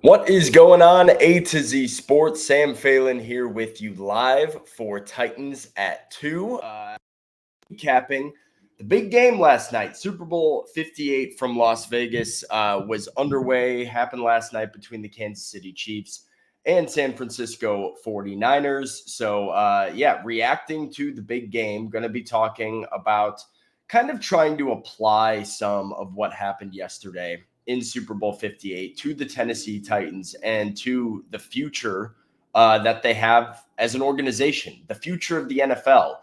What is going on, A to Z Sports? Sam Phelan here with you live for Titans at 2. Recapping the big game last night. Super Bowl 58 from Las Vegas was underway, happened last night between the Kansas City Chiefs and San Francisco 49ers. So, reacting to the big game, going to be talking about kind of trying to apply some of what happened yesterday in Super Bowl 58 to the Tennessee Titans and to the future that they have as an organization, the future of the NFL,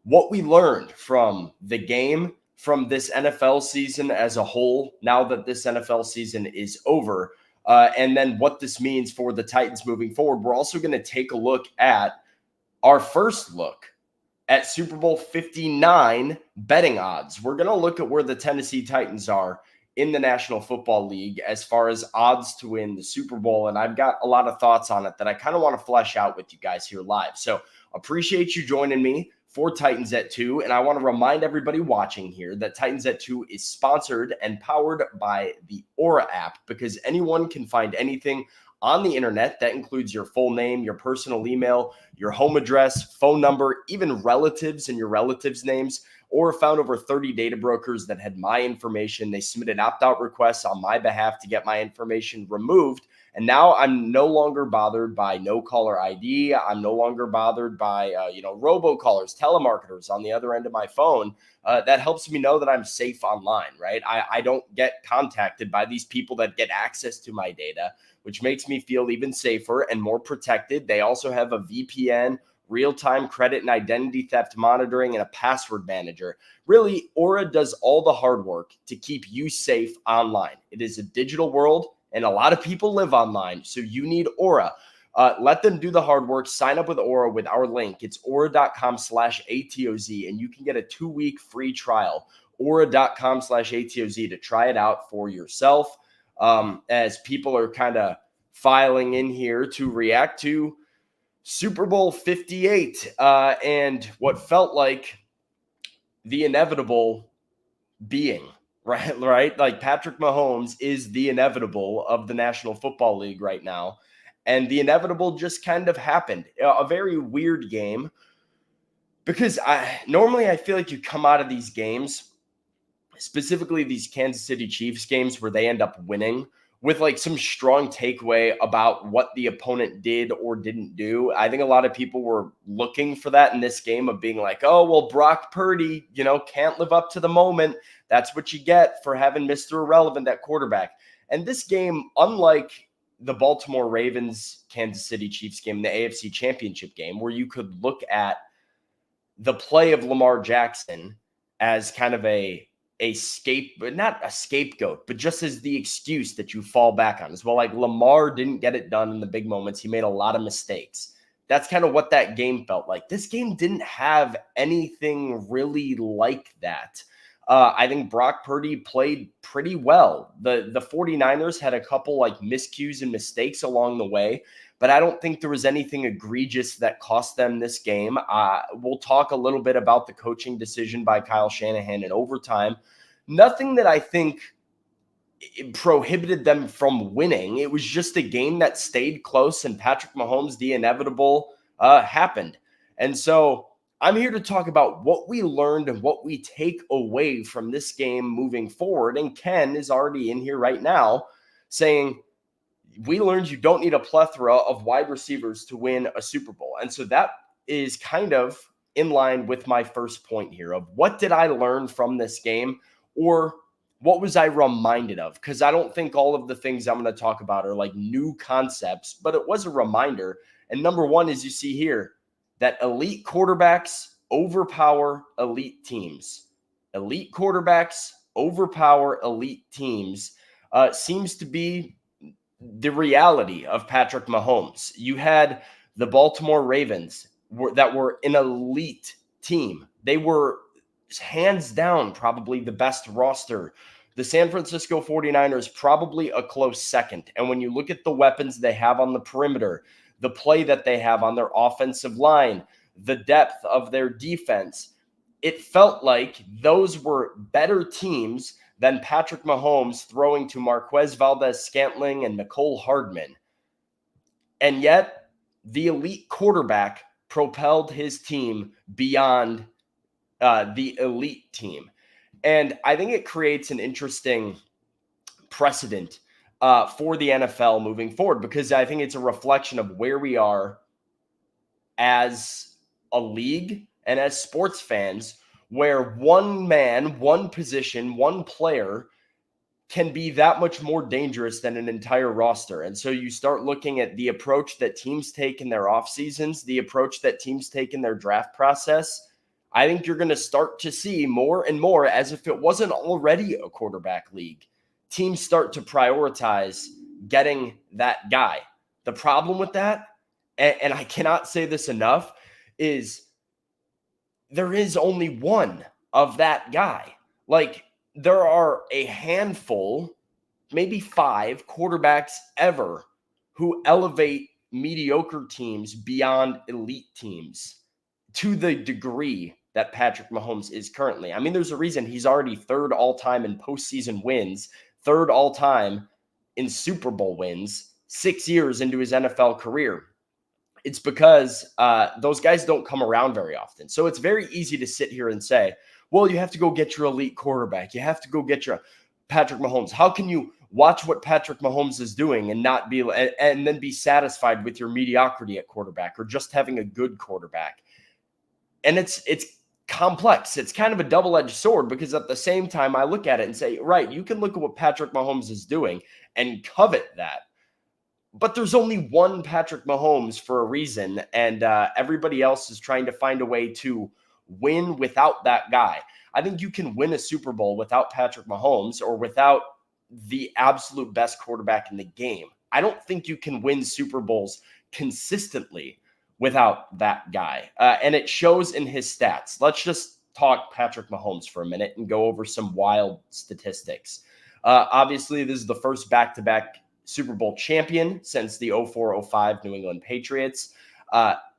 what we learned from the game, from this NFL season as a whole, now that this NFL season is over, and then what this means for the Titans moving forward. We're also going to take a look at our first look at Super Bowl 59 betting odds. We're going to look at where the Tennessee Titans are in the National Football League as far as odds to win the Super Bowl. And I've got a lot of thoughts on it that I kind of want to flesh out with you guys here live. So appreciate you joining me for Titans at 2. And I want to remind everybody watching here that Titans at 2 is sponsored and powered by the Aura app, because anyone can find anything on the internet. That includes your full name, your personal email, your home address, phone number, even relatives and your relatives' names. Or found over 30 data brokers that had my information. They submitted opt-out requests on my behalf to get my information removed. And now I'm no longer bothered by no caller ID. I'm no longer bothered by, robocallers, telemarketers on the other end of my phone. That helps me know that I'm safe online, right? I don't get contacted by these people that get access to my data, which makes me feel even safer and more protected. They also have a VPN, real-time credit and identity theft monitoring, and a password manager. Really, Aura does all the hard work to keep you safe online. It is a digital world, and a lot of people live online, so you need Aura. Let them do the hard work. Sign up with Aura with our link. It's aura.com/ATOZ, and you can get a 2-week free trial. Aura.com/ATOZ to try it out for yourself. As people are kind of filing in here to react to Super Bowl 58 and what felt like the inevitable being, right? Like Patrick Mahomes is the inevitable of the National Football League right now. And the inevitable just kind of happened. A very weird game, because normally I feel like you come out of these games, specifically these Kansas City Chiefs games, where they end up winning with like some strong takeaway about what the opponent did or didn't do. I think a lot of people were looking for that in this game, of being like, oh, well, Brock Purdy, can't live up to the moment. That's what you get for having Mr. Irrelevant at quarterback. And this game, unlike the Baltimore Ravens Kansas City Chiefs game, the AFC Championship game, where you could look at the play of Lamar Jackson as kind of not a scapegoat, but just as the excuse that you fall back on as well. Like, Lamar didn't get it done in the big moments. He made a lot of mistakes. That's kind of what that game felt like. This game didn't have anything really like that. I think Brock Purdy played pretty well. The 49ers had a couple like miscues and mistakes along the way, but I don't think there was anything egregious that cost them this game. We'll talk a little bit about the coaching decision by Kyle Shanahan in overtime. Nothing that I think prohibited them from winning. It was just a game that stayed close, and Patrick Mahomes, the inevitable, happened. And so I'm here to talk about what we learned and what we take away from this game moving forward. And Ken is already in here right now saying, we learned you don't need a plethora of wide receivers to win a Super Bowl. And so that is kind of in line with my first point here of what did I learn from this game, or what was I reminded of? Because I don't think all of the things I'm going to talk about are like new concepts, but it was a reminder. And number one is, you see here that elite quarterbacks overpower elite teams. Elite quarterbacks overpower elite teams seems to be the reality of Patrick Mahomes. You had the Baltimore Ravens that were an elite team. They were hands down probably the best roster. The San Francisco 49ers, probably a close second. And when you look at the weapons they have on the perimeter, the play that they have on their offensive line, the depth of their defense, it felt like those were better teams than Patrick Mahomes throwing to Marquez Valdez-Scantling and Mecole Hardman. And yet, the elite quarterback propelled his team beyond the elite team. And I think it creates an interesting precedent for the NFL moving forward, because I think it's a reflection of where we are as a league and as sports fans, where one man, one position, one player can be that much more dangerous than an entire roster. And so you start looking at the approach that teams take in their off seasons, the approach that teams take in their draft process. I think you're going to start to see more and more, as if it wasn't already a quarterback league, teams start to prioritize getting that guy. The problem with that, and I cannot say this enough, is there is only one of that guy. Like, there are a handful, maybe 5 quarterbacks ever who elevate mediocre teams beyond elite teams to the degree that Patrick Mahomes is currently. I mean, there's a reason he's already 3rd all-time in postseason wins, 3rd all-time in Super Bowl wins, 6 years into his NFL career. It's because those guys don't come around very often. So it's very easy to sit here and say, well, you have to go get your elite quarterback. You have to go get your Patrick Mahomes. How can you watch what Patrick Mahomes is doing and not be and then be satisfied with your mediocrity at quarterback or just having a good quarterback? And it's complex. It's kind of a double-edged sword, because at the same time, I look at it and say, right, you can look at what Patrick Mahomes is doing and covet that. But there's only one Patrick Mahomes for a reason, and everybody else is trying to find a way to win without that guy. I think you can win a Super Bowl without Patrick Mahomes or without the absolute best quarterback in the game. I don't think you can win Super Bowls consistently without that guy. And it shows in his stats. Let's just talk Patrick Mahomes for a minute and go over some wild statistics. Obviously, this is the first back-to-back Super Bowl champion since the 04-05 New England Patriots.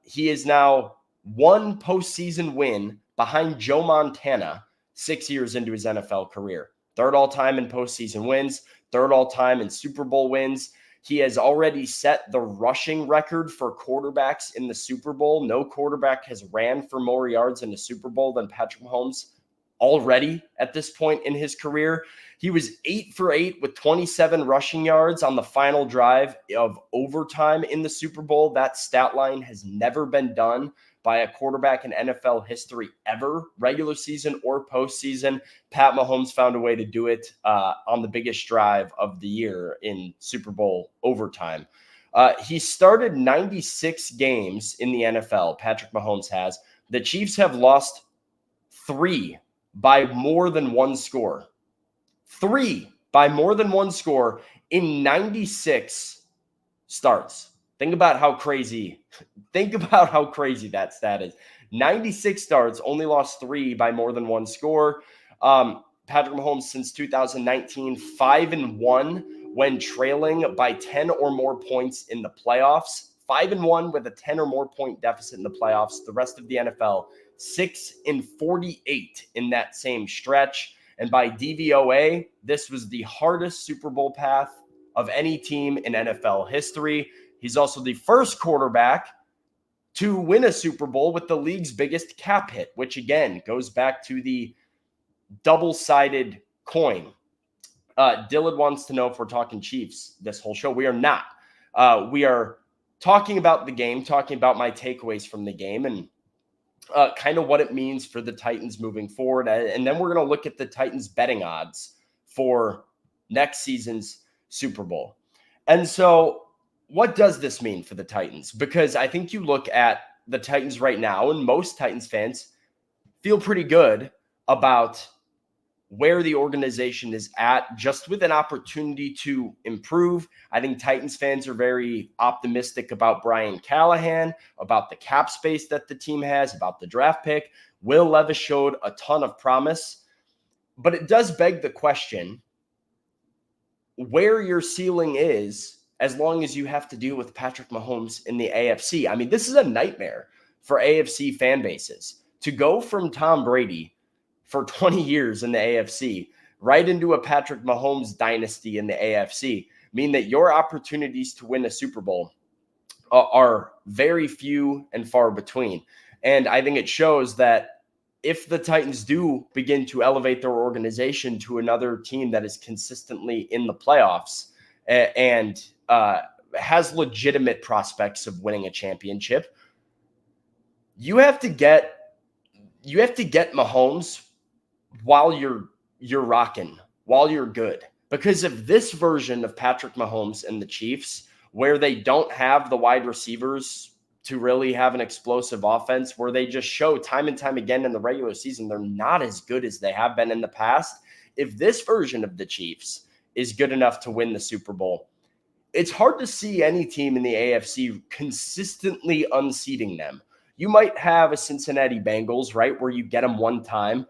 He is now 1 postseason win behind Joe Montana 6 years into his NFL career. 3rd all-time in postseason wins, 3rd all-time in Super Bowl wins. He has already set the rushing record for quarterbacks in the Super Bowl. No quarterback has ran for more yards in the Super Bowl than Patrick Mahomes already at this point in his career. He was 8 for 8 with 27 rushing yards on the final drive of overtime in the Super Bowl. That stat line has never been done by a quarterback in NFL history ever, regular season or postseason. Pat Mahomes found a way to do it on the biggest drive of the year in Super Bowl overtime. He started 96 games in the NFL, Patrick Mahomes has. The Chiefs have lost 3 by more than 1 score. 3 by more than 1 score in 96 starts. Think about how crazy that stat is. 96 starts, only lost 3 by more than 1 score. Patrick Mahomes since 2019, 5-1 when trailing by 10 or more points in the playoffs. 5-1 with a 10 or more point deficit in the playoffs. The rest of the NFL, 6-48 in that same stretch. And by DVOA, this was the hardest Super Bowl path of any team in NFL history. He's also the first quarterback to win a Super Bowl with the league's biggest cap hit, which again goes back to the double-sided coin. Dylan wants to know if we're talking Chiefs this whole show. We are not. We are talking about the game, talking about my takeaways from the game, and kind of what it means for the Titans moving forward. And then we're going to look at the Titans betting odds for next season's Super Bowl. And so what does this mean for the Titans? Because I think you look at the Titans right now, and most Titans fans feel pretty good about where the organization is at, just with an opportunity to improve. I think Titans fans are very optimistic about Brian Callahan, about the cap space that the team has, about the draft pick. Will Levis showed a ton of promise, but it does beg the question where your ceiling is as long as you have to deal with Patrick Mahomes in the AFC. I mean, this is a nightmare for AFC fan bases to go from Tom Brady for 20 years in the AFC right into a Patrick Mahomes dynasty in the AFC, mean that your opportunities to win a Super Bowl are very few and far between. And I think it shows that if the Titans do begin to elevate their organization to another team that is consistently in the playoffs and has legitimate prospects of winning a championship, you have to get Mahomes while you're rocking, while you're good. Because if this version of Patrick Mahomes and the Chiefs, where they don't have the wide receivers to really have an explosive offense, where they just show time and time again in the regular season they're not as good as they have been in the past, if this version of the Chiefs is good enough to win the Super Bowl, it's hard to see any team in the AFC consistently unseating them. You might have a Cincinnati Bengals, right, where you get them one time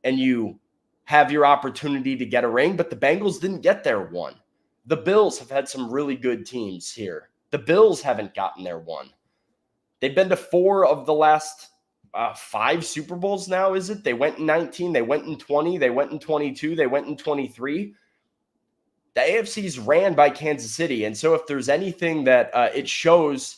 and you have your opportunity to get a ring, but the Bengals didn't get their one. The Bills have had some really good teams here. The Bills haven't gotten their one. They've been to 4 of the last 5 Super Bowls now, is it? They went in 19, they went in 20, they went in 22, they went in 23. The AFC's ran by Kansas City, and so if there's anything that it shows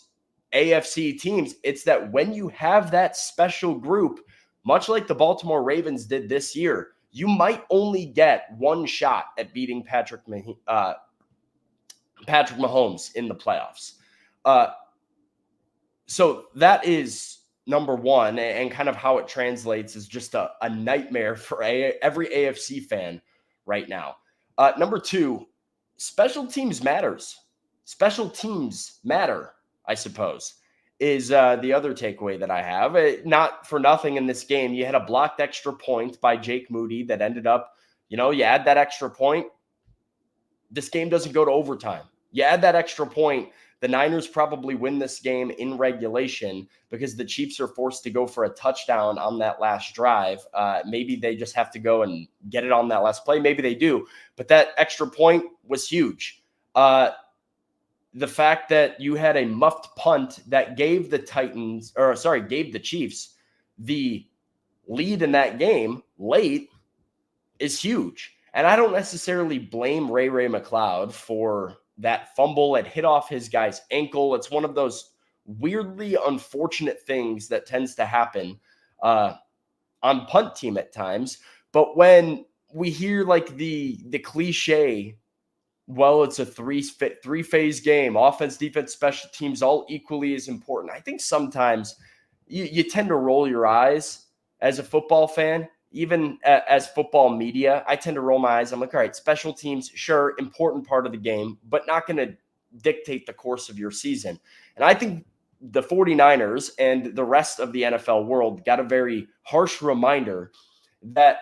AFC teams, it's that when you have that special group, much like the Baltimore Ravens did this year, you might only get one shot at beating Patrick Mahomes in the playoffs. So that is number one, and kind of how it translates is just a nightmare for every AFC fan right now. Number two, special teams matters. Special teams matter, I suppose, is the other takeaway that I have. Not for nothing in this game, you had a blocked extra point by Jake Moody that ended up, you add that extra point, this game doesn't go to overtime. You add that extra point, the Niners probably win this game in regulation because the Chiefs are forced to go for a touchdown on that last drive. Maybe they just have to go and get it on that last play. Maybe they do. But that extra point was huge. The fact that you had a muffed punt that gave the Chiefs the lead in that game late is huge. And I don't necessarily blame Ray McLeod for that fumble. It hit off his guy's ankle. It's one of those weirdly unfortunate things that tends to happen on punt team at times. But when we hear like the cliche, well, it's a three-phase game, offense, defense, special teams, all equally as important, I think sometimes you tend to roll your eyes as a football fan. Even as football media, I tend to roll my eyes. I'm like, all right, special teams, sure, important part of the game, but not going to dictate the course of your season. And I think the 49ers and the rest of the NFL world got a very harsh reminder that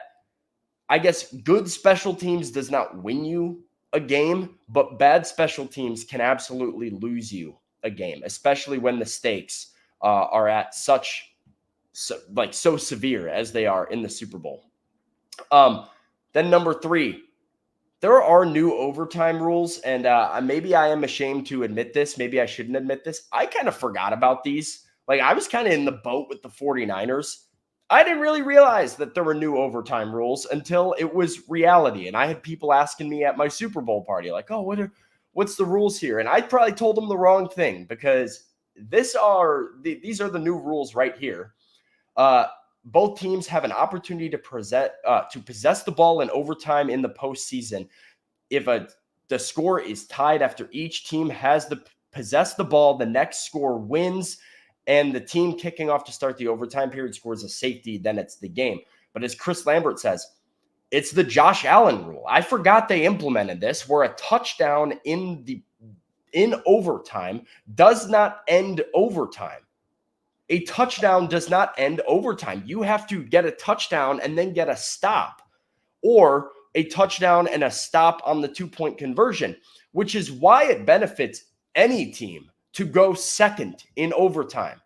I guess good special teams does not win you a game, but bad special teams can absolutely lose you a game, especially when the stakes are at so severe as they are in the Super Bowl. Then number 3, there are new overtime rules, and maybe I am ashamed to admit this. Maybe I shouldn't admit this. I kind of forgot about these. Like, I was kind of in the boat with the 49ers. I didn't really realize that there were new overtime rules until it was reality. And I had people asking me at my Super Bowl party, like, oh, what's the rules here? And I probably told them the wrong thing, because these are the new rules right here. Both teams have an opportunity to possess the ball in overtime in the postseason. If the score is tied after each team has possess the ball, the next score wins, and the team kicking off to start the overtime period scores a safety, then it's the game. But as Chris Lambert says, it's the Josh Allen rule. I forgot they implemented this, where a touchdown in overtime does not end overtime. A touchdown does not end overtime. You have to get a touchdown and then get a stop, or a touchdown and a stop on the 2-point conversion, which is why it benefits any team to go second in overtime.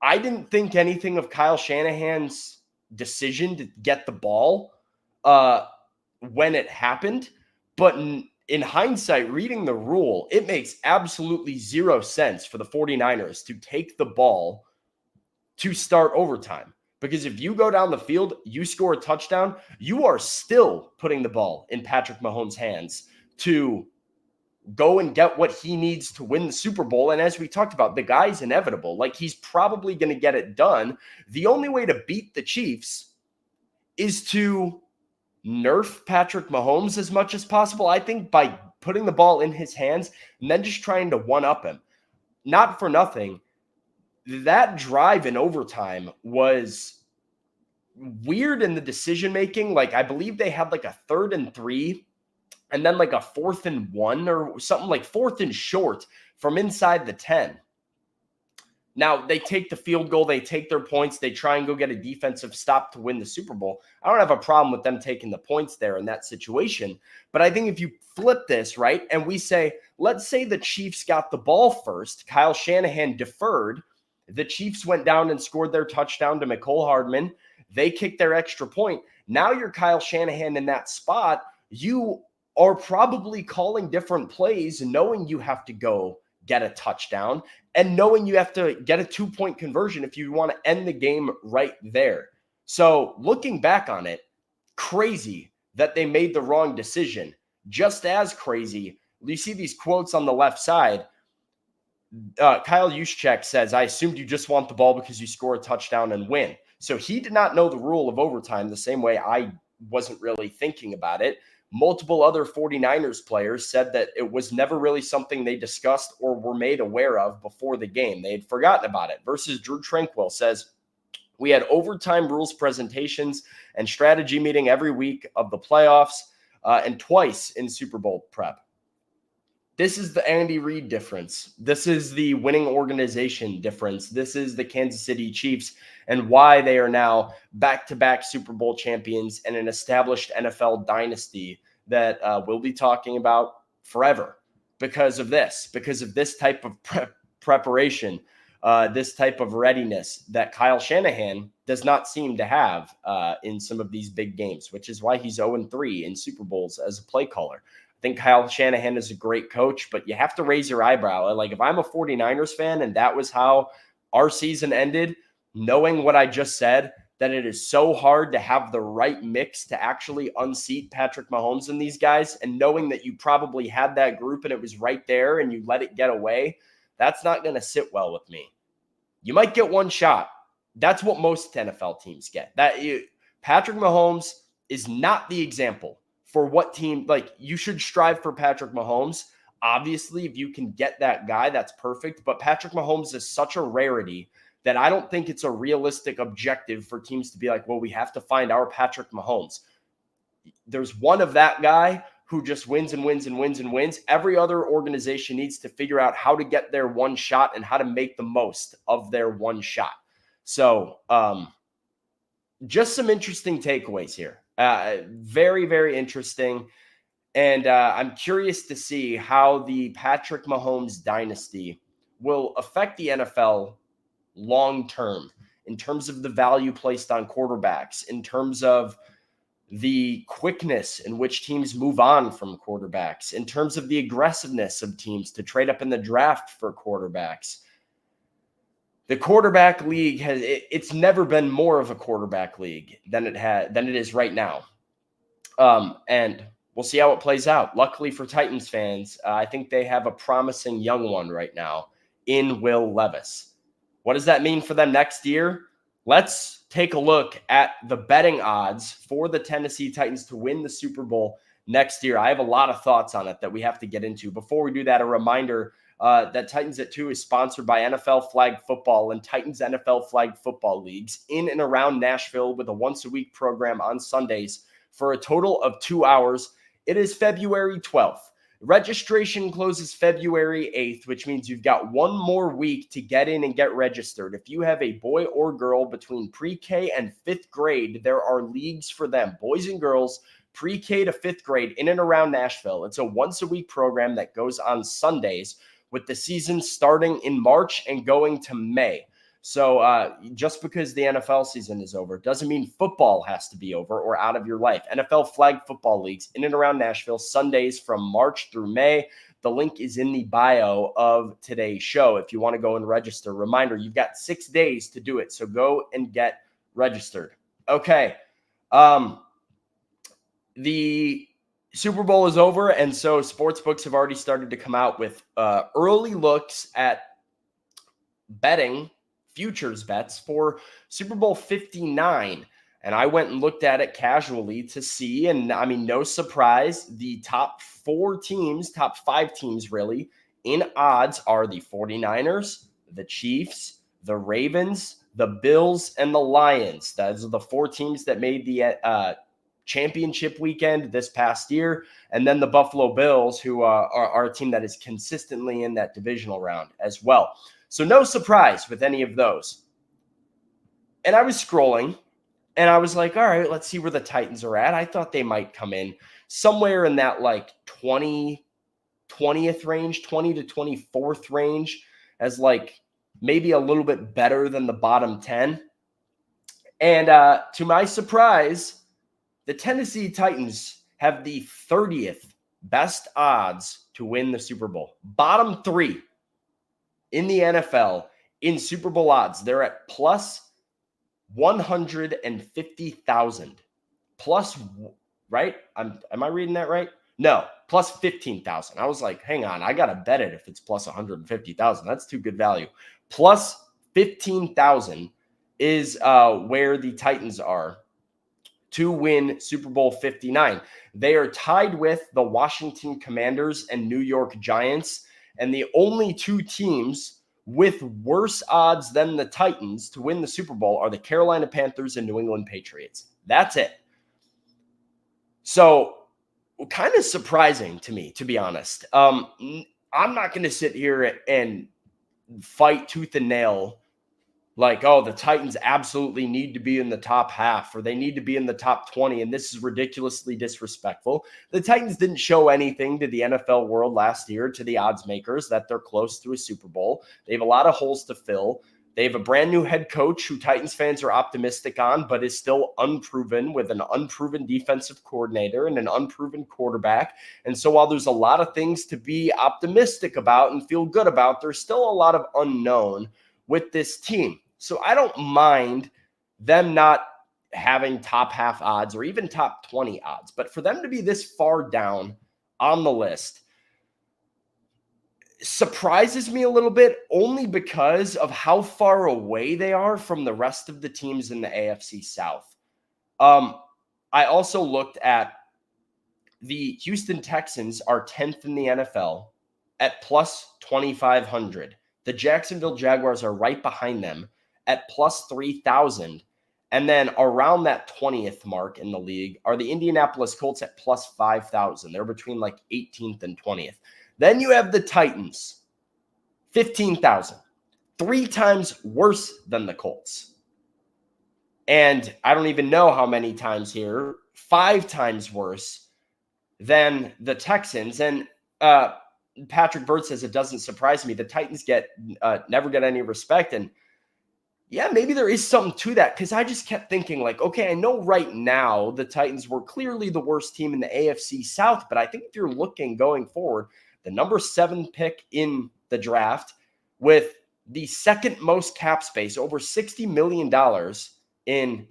I didn't think anything of Kyle Shanahan's decision to get the ball when it happened, but in hindsight, reading the rule, it makes absolutely zero sense for the 49ers to take the ball to start overtime, Because if you go down the field, you score a touchdown, you are still putting the ball in Patrick Mahomes' hands to go and get what he needs to win the Super Bowl. And as we talked about, the guy's inevitable. Like, he's probably going to get it done. The only way to beat the Chiefs is to nerf Patrick Mahomes as much as possible. I think by putting the ball in his hands and then just trying to one-up him. Not for nothing, that drive in overtime was weird in the decision-making. Like, I believe they had like a 3rd and 3 and then like a 4th and 1 or something, like 4th and short from inside the 10. Now, they take the field goal, they take their points, they try and go get a defensive stop to win the Super Bowl. I don't have a problem with them taking the points there in that situation. But I think if you flip this, right, and we say, let's say the Chiefs got the ball first, Kyle Shanahan deferred, the Chiefs went down and scored their touchdown to Mecole Hardman, they kicked their extra point. Now you're Kyle Shanahan in that spot. You are probably calling different plays, knowing you have to go get a touchdown and knowing you have to get a 2-point conversion if you want to end the game right there. So looking back on it, crazy that they made the wrong decision. Just as crazy, you see these quotes on the left side. Kyle Juszczyk says, I assumed you just want the ball because you score a touchdown and win. So he did not know the rule of overtime the same way I wasn't really thinking about it. Multiple other 49ers players said that it was never really something they discussed or were made aware of before the game. They had forgotten about it. Versus Drew Tranquill says, we had overtime rules presentations and strategy meeting every week of the playoffs and twice in Super Bowl prep. This is the Andy Reid difference. This is the winning organization difference. This is the Kansas City Chiefs and why they are now back-to-back Super Bowl champions and an established NFL dynasty that we'll be talking about forever because of this type of preparation, this type of readiness that Kyle Shanahan does not seem to have in some of these big games, which is why he's 0-3 in Super Bowls as a play caller. I think Kyle Shanahan is a great coach, but you have to raise your eyebrow. Like, if I'm a 49ers fan and that was how our season ended, knowing what I just said, that it is so hard to have the right mix to actually unseat Patrick Mahomes and these guys, and knowing that you probably had that group and it was right there and you let it get away, that's not going to sit well with me. You might get one shot. That's what most NFL teams get. Patrick Mahomes is not the example for what team, like, you should strive for Patrick Mahomes. Obviously, if you can get that guy, that's perfect. But Patrick Mahomes is such a rarity that I don't think it's a realistic objective for teams to be like, well, we have to find our Patrick Mahomes. There's one of that guy who just wins and wins and wins and wins. Every other organization needs to figure out how to get their one shot and how to make the most of their one shot. So just some interesting takeaways here. Very, very interesting. And I'm curious to see how the Patrick Mahomes dynasty will affect the NFL long-term in terms of the value placed on quarterbacks, in terms of the quickness in which teams move on from quarterbacks, in terms of the aggressiveness of teams to trade up in the draft for quarterbacks. The quarterback league it's never been more of a quarterback league than it is right now. And we'll see how it plays out. Luckily for Titans fans, I think they have a promising young one right now in Will Levis. What does that mean for them next year? Let's take a look at the betting odds for the Tennessee Titans to win the Super Bowl next year. I have a lot of thoughts on it that we have to get into. Before we do that, a reminder that Titans at 2 is sponsored by NFL Flag Football and Titans NFL Flag Football Leagues in and around Nashville with a once-a-week program on Sundays for a total of 2 hours. It is February 12th. Registration closes February 8th, which means you've got one more week to get in and get registered. If you have a boy or girl between pre-K and 5th grade, there are leagues for them, boys and girls, pre-K to 5th grade in and around Nashville. It's a once-a-week program that goes on Sundays with the season starting in March and going to May. So just because the NFL season is over doesn't mean football has to be over or out of your life. NFL Flag Football Leagues in and around Nashville, Sundays from March through May. The link is in the bio of today's show if you want to go and register. Reminder, you've got 6 days to do it, so go and get registered. Okay. The Super Bowl is over, and so sportsbooks have already started to come out with early looks at betting futures bets for Super Bowl 59. And I went and looked at it casually to see, and I mean, no surprise, the top five teams really, in odds are the 49ers, the Chiefs, the Ravens, the Bills, and the Lions. Those are the four teams that made the championship weekend this past year. And then the Buffalo Bills, who are a team that is consistently in that divisional round as well. So no surprise with any of those. And I was scrolling, and I was like, all right, let's see where the Titans are at. I thought they might come in somewhere in that like 20th range, 20 to 24th range, as like maybe a little bit better than the bottom 10. And to my surprise, the Tennessee Titans have the 30th best odds to win the Super Bowl. Bottom 3 in the NFL in Super Bowl odds. They're at plus 150,000. Plus, right? Am I reading that right? No, plus 15,000. I was like, hang on, I got to bet it if it's plus 150,000. That's too good value. Plus 15,000 is where the Titans are to win Super Bowl 59. They are tied with the Washington Commanders and New York Giants, and the only two teams with worse odds than the Titans to win the Super Bowl are the Carolina Panthers and New England Patriots. That's it. So kind of surprising to me, to be honest. I'm not going to sit here and fight tooth and nail like, oh, the Titans absolutely need to be in the top half, or they need to be in the top 20, and this is ridiculously disrespectful. The Titans didn't show anything to the NFL world last year, to the odds makers, that they're close to a Super Bowl. They have a lot of holes to fill. They have a brand new head coach who Titans fans are optimistic on, but is still unproven, with an unproven defensive coordinator and an unproven quarterback. And so while there's a lot of things to be optimistic about and feel good about, there's still a lot of unknown with this team. So I don't mind them not having top half odds or even top 20 odds, but for them to be this far down on the list surprises me a little bit, only because of how far away they are from the rest of the teams in the AFC South. I also looked at the Houston Texans are 10th in the NFL at plus 2,500. The Jacksonville Jaguars are right behind them at plus 3,000. And then around that 20th mark in the league are the Indianapolis Colts at plus 5,000. They're between like 18th and 20th. Then you have the Titans, 15,000, 3 times worse than the Colts. And I don't even know how many times here, 5 times worse than the Texans. And Patrick Bird says it doesn't surprise me. The Titans never get any respect. And yeah, maybe there is something to that, because I just kept thinking like, okay, I know right now the Titans were clearly the worst team in the AFC South, but I think if you're looking going forward, the number 7 pick in the draft with the second most cap space, over $60 million in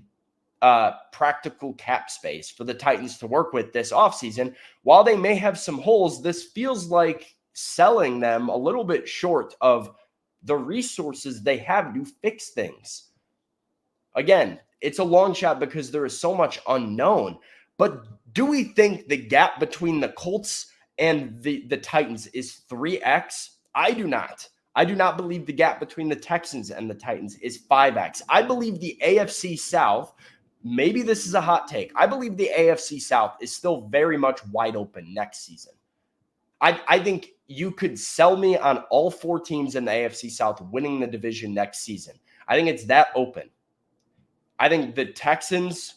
practical cap space for the Titans to work with this offseason. While they may have some holes, this feels like selling them a little bit short of the resources they have to fix things. Again, it's a long shot because there is so much unknown. But do we think the gap between the Colts and the Titans is 3x? I do not. I do not believe the gap between the Texans and the Titans is 5x. I believe the AFC South, maybe this is a hot take, I believe the AFC South is still very much wide open next season. I think you could sell me on all 4 teams in the AFC South winning the division next season. I think it's that open. I think the Texans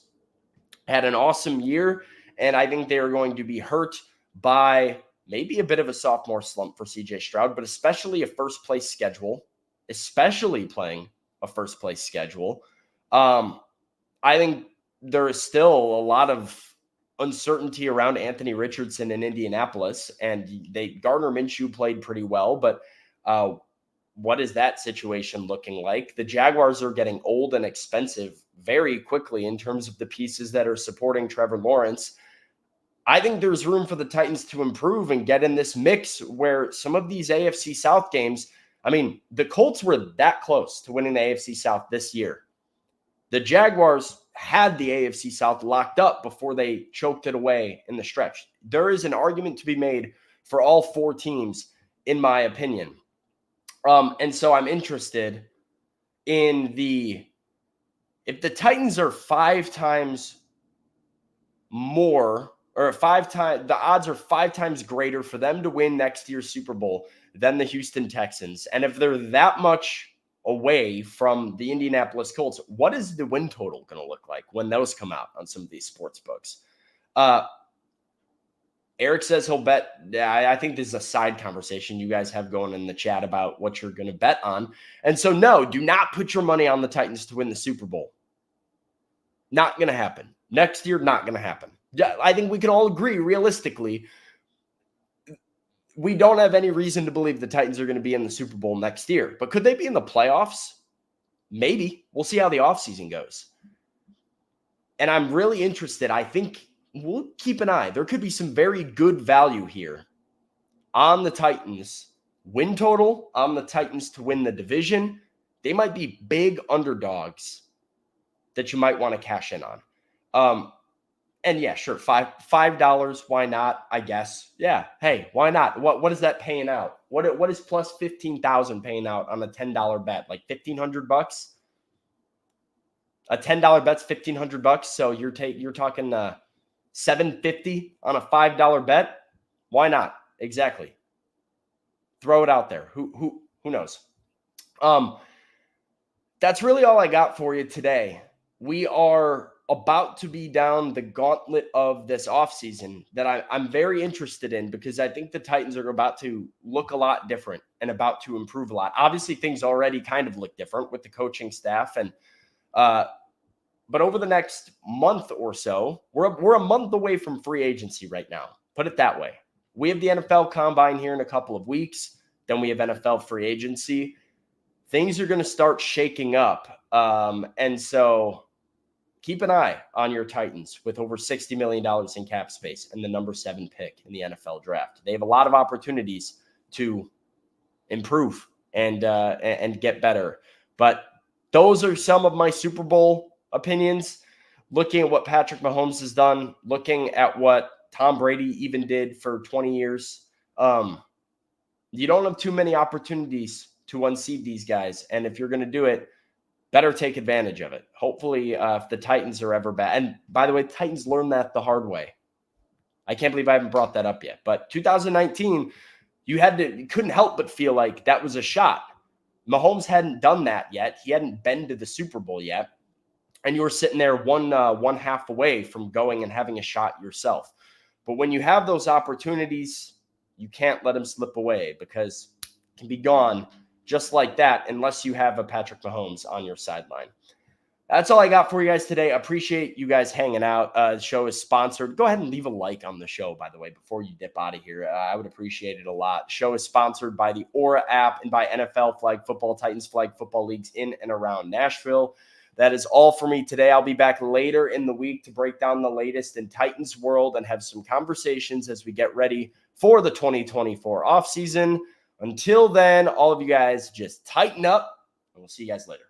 had an awesome year, and I think they are going to be hurt by maybe a bit of a sophomore slump for CJ Stroud, but especially a first-place schedule, especially playing a first-place schedule. I think there is still a lot of uncertainty around Anthony Richardson in Indianapolis, and Gardner Minshew played pretty well, but what is that situation looking like? The Jaguars are getting old and expensive very quickly in terms of the pieces that are supporting Trevor Lawrence. I think there's room for the Titans to improve and get in this mix where some of these AFC South games, I mean, the Colts were that close to winning the AFC South this year. The Jaguars had the AFC South locked up before they choked it away in the stretch. There is an argument to be made for all four teams, in my opinion. And so I'm interested in if the Titans are five times more, or the odds are 5 times greater for them to win next year's Super Bowl than the Houston Texans. And if they're that much away from the Indianapolis Colts, what is the win total going to look like when those come out on some of these sports books? Eric says he'll bet. I think this is a side conversation you guys have going in the chat about what you're going to bet on. And so, no, do not put your money on the Titans to win the Super Bowl. Not going to happen. Next year, not going to happen. I think we can all agree, realistically, we don't have any reason to believe the Titans are going to be in the Super Bowl next year. But could they be in the playoffs? Maybe. We'll see how the offseason goes. And I'm really interested. I think we'll keep an eye. There could be some very good value here on the Titans. Win total on the Titans to win the division. They might be big underdogs that you might want to cash in on. And yeah, sure, $5. Why not? I guess. Yeah. Hey, why not? What is that paying out? What is plus 15,000 paying out on a $10 bet? Like $1,500? A $10 bet's $1,500. So you're talking $750 on a $5 bet. Why not? Exactly. Throw it out there. Who knows? That's really all I got for you today. We are about to be down the gauntlet of this offseason that I'm very interested in, because I think the Titans are about to look a lot different and about to improve a lot. Obviously, things already kind of look different with the coaching staff, and but over the next month or so, we're a month away from free agency right now. Put it that way. We have the NFL Combine here in a couple of weeks. Then we have NFL free agency. Things are going to start shaking up, and so keep an eye on your Titans with over $60 million in cap space and the number 7 pick in the NFL draft. They have a lot of opportunities to improve and get better. But those are some of my Super Bowl opinions, looking at what Patrick Mahomes has done, looking at what Tom Brady even did for 20 years. You don't have too many opportunities to unseat these guys. And if you're going to do it, better take advantage of it. Hopefully, if the Titans are ever bad. And by the way, Titans learned that the hard way. I can't believe I haven't brought that up yet. But 2019, you couldn't help but feel like that was a shot. Mahomes hadn't done that yet. He hadn't been to the Super Bowl yet. And you were sitting there one half away from going and having a shot yourself. But when you have those opportunities, you can't let them slip away, because it can be gone just like that, unless you have a Patrick Mahomes on your sideline. That's all I got for you guys today. Appreciate you guys hanging out. The show is sponsored. Go ahead and leave a like on the show, by the way, before you dip out of here. I would appreciate it a lot. The show is sponsored by the Aura app and by NFL Flag Football, Titans Flag Football Leagues in and around Nashville. That is all for me today. I'll be back later in the week to break down the latest in Titans world and have some conversations as we get ready for the 2024 offseason. Until then, all of you guys just tighten up, and we'll see you guys later.